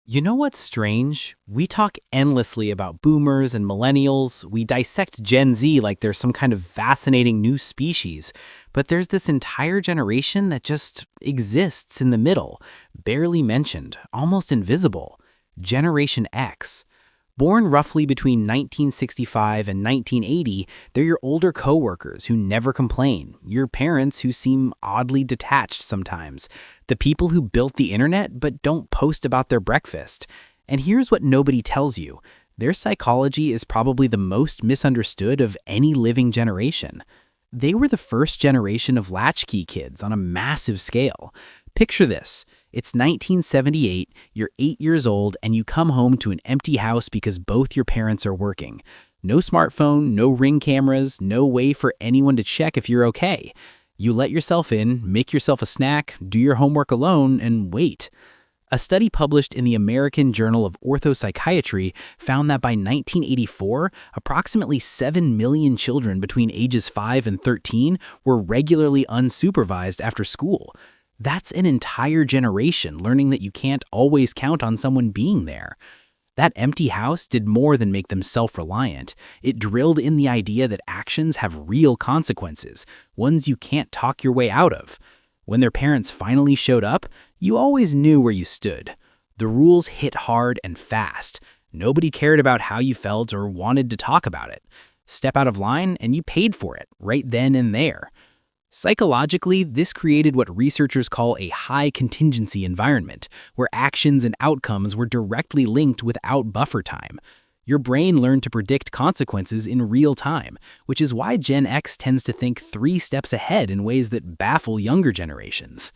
You know what's strange? We talk endlessly about boomers and millennials. We dissect Gen Z like they're some kind of fascinating new species. But there's this entire generation that just exists in the middle, barely mentioned, almost invisible. Generation X. Born roughly between 1965 and 1980, they're your older coworkers who never complain, your parents who seem oddly detached sometimes, the people who built the internet but don't post about their breakfast. And here's what nobody tells you. Their psychology is probably the most misunderstood of any living generation. They were the first generation of latchkey kids on a massive scale. Picture this. It's 1978, you're 8 years old, and you come home to an empty house because both your parents are working. No smartphone, no Ring cameras, no way for anyone to check if you're okay. You let yourself in, make yourself a snack, do your homework alone, and wait. A study published in the American Journal of Orthopsychiatry found that by 1984, approximately 7 million children between ages 5 and 13 were regularly unsupervised after school. That's an entire generation learning that you can't always count on someone being there. That empty house did more than make them self-reliant. It drilled in the idea that actions have real consequences, ones you can't talk your way out of. When their parents finally showed up, you always knew where you stood. The rules hit hard and fast. Nobody cared about how you felt or wanted to talk about it. Step out of line and you paid for it, right then and there. Psychologically, this created what researchers call a high contingency environment, where actions and outcomes were directly linked without buffer time. Your brain learned to predict consequences in real time, which is why Gen X tends to think 3 steps ahead in ways that baffle younger generations.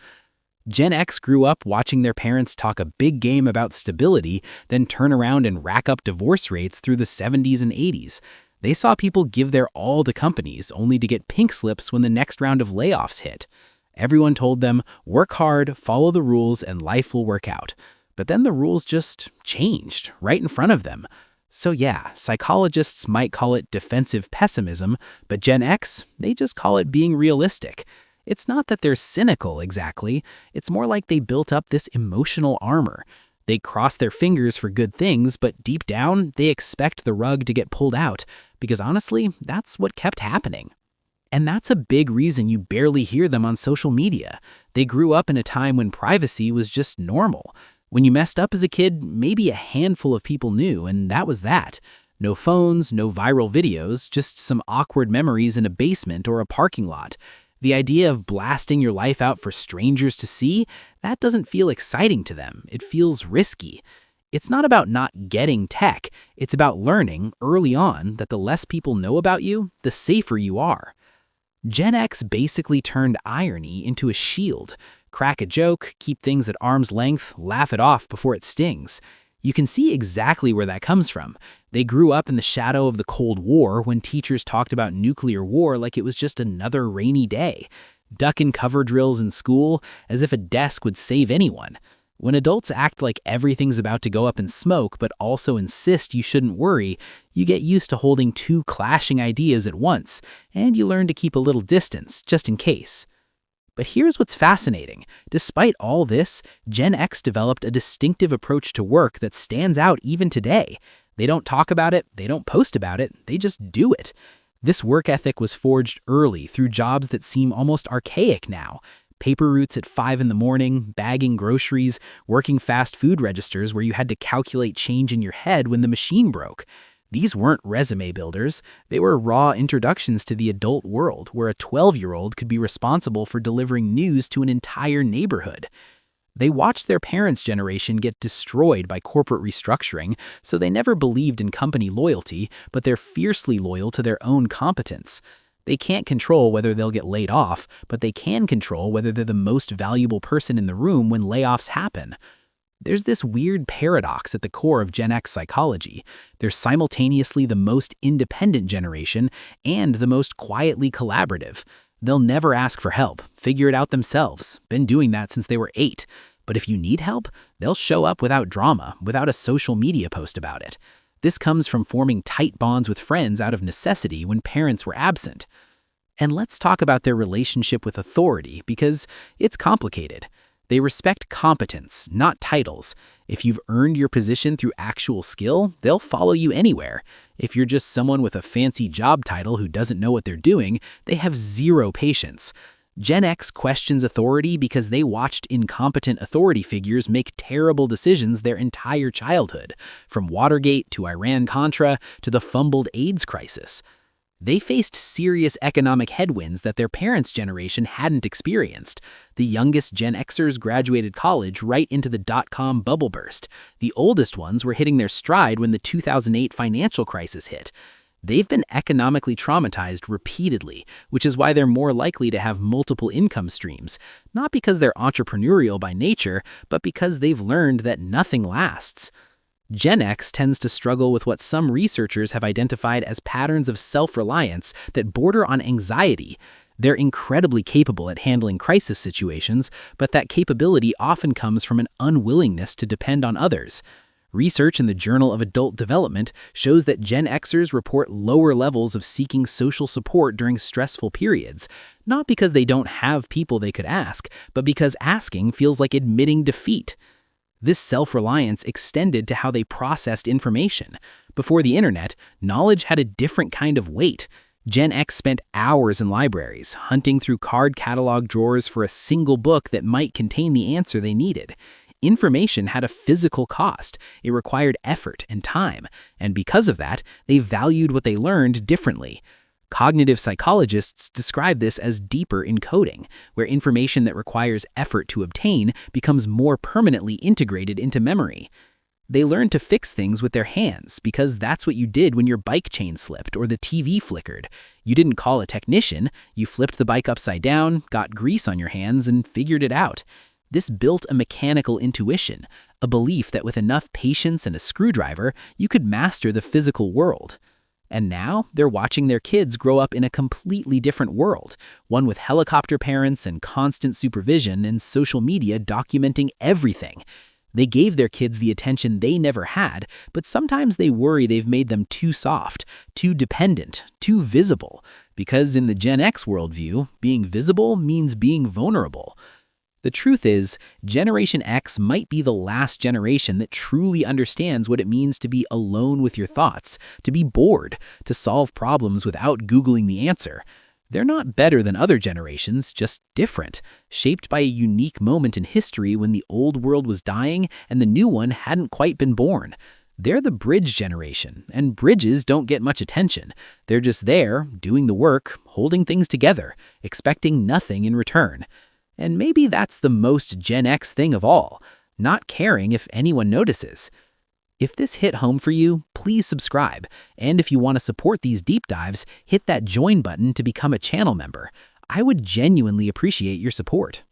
Gen X grew up watching their parents talk a big game about stability, then turn around and rack up divorce rates through the 70s and 80s. They saw people give their all to companies only to get pink slips when the next round of layoffs hit. Everyone told them, work hard, follow the rules, and life will work out. But then the rules just changed right in front of them. So yeah, psychologists might call it defensive pessimism, but Gen X, they just call it being realistic. It's not that they're cynical exactly, it's more like they built up this emotional armor. They cross their fingers for good things, but deep down, they expect the rug to get pulled out, because honestly, that's what kept happening. And that's a big reason you barely hear them on social media. They grew up in a time when privacy was just normal. When you messed up as a kid, maybe a handful of people knew, and that was that. No phones, no viral videos, just some awkward memories in a basement or a parking lot. The idea of blasting your life out for strangers to see, that doesn't feel exciting to them. It feels risky. It's not about not getting tech. It's about learning early on that the less people know about you, the safer you are. Gen X basically turned irony into a shield. Crack a joke, keep things at arm's length, laugh it off before it stings. You can see exactly where that comes from. They grew up in the shadow of the Cold War when teachers talked about nuclear war like it was just another rainy day. Duck and cover drills in school as if a desk would save anyone. When adults act like everything's about to go up in smoke but also insist you shouldn't worry, you get used to holding 2 clashing ideas at once, and you learn to keep a little distance, just in case. But here's what's fascinating. Despite all this, Gen X developed a distinctive approach to work that stands out even today. They don't talk about it, they don't post about it, they just do it. This work ethic was forged early through jobs that seem almost archaic now. Paper routes at 5 in the morning, bagging groceries, working fast food registers where you had to calculate change in your head when the machine broke. These weren't resume builders. They were raw introductions to the adult world where a 12-year-old could be responsible for delivering news to an entire neighborhood. They watched their parents' generation get destroyed by corporate restructuring, so they never believed in company loyalty, but they're fiercely loyal to their own competence. They can't control whether they'll get laid off, but they can control whether they're the most valuable person in the room when layoffs happen. There's this weird paradox at the core of Gen X psychology. They're simultaneously the most independent generation and the most quietly collaborative. They'll never ask for help, figure it out themselves, been doing that since they were 8. But if you need help, they'll show up without drama, without a social media post about it. This comes from forming tight bonds with friends out of necessity when parents were absent. And let's talk about their relationship with authority, because it's complicated. They respect competence, not titles. If you've earned your position through actual skill, they'll follow you anywhere. If you're just someone with a fancy job title who doesn't know what they're doing, they have zero patience. Gen X questions authority because they watched incompetent authority figures make terrible decisions their entire childhood, from Watergate to Iran-Contra to the fumbled AIDS crisis. They faced serious economic headwinds that their parents' generation hadn't experienced. The youngest Gen Xers graduated college right into the dot-com bubble burst. The oldest ones were hitting their stride when the 2008 financial crisis hit. They've been economically traumatized repeatedly, which is why they're more likely to have multiple income streams, not because they're entrepreneurial by nature, but because they've learned that nothing lasts. Gen X tends to struggle with what some researchers have identified as patterns of self-reliance that border on anxiety. They're incredibly capable at handling crisis situations, but that capability often comes from an unwillingness to depend on others. Research in the Journal of Adult Development shows that Gen Xers report lower levels of seeking social support during stressful periods, not because they don't have people they could ask, but because asking feels like admitting defeat. This self-reliance extended to how they processed information. Before the internet, knowledge had a different kind of weight. Gen X spent hours in libraries, hunting through card catalog drawers for a single book that might contain the answer they needed. Information had a physical cost. It required effort and time, and because of that, they valued what they learned differently. Cognitive psychologists describe this as deeper encoding, where information that requires effort to obtain becomes more permanently integrated into memory. They learn to fix things with their hands because that's what you did when your bike chain slipped or the TV flickered. You didn't call a technician, you flipped the bike upside down, got grease on your hands, and figured it out. This built a mechanical intuition, a belief that with enough patience and a screwdriver, you could master the physical world. And now, they're watching their kids grow up in a completely different world, one with helicopter parents and constant supervision and social media documenting everything. They gave their kids the attention they never had, but sometimes they worry they've made them too soft, too dependent, too visible, because in the Gen X worldview, being visible means being vulnerable. The truth is, Generation X might be the last generation that truly understands what it means to be alone with your thoughts, to be bored, to solve problems without Googling the answer. They're not better than other generations, just different, shaped by a unique moment in history when the old world was dying and the new one hadn't quite been born. They're the bridge generation, and bridges don't get much attention. They're just there, doing the work, holding things together, expecting nothing in return. And maybe that's the most Gen X thing of all, not caring if anyone notices. If this hit home for you, please subscribe. And if you want to support these deep dives, hit that join button to become a channel member. I would genuinely appreciate your support.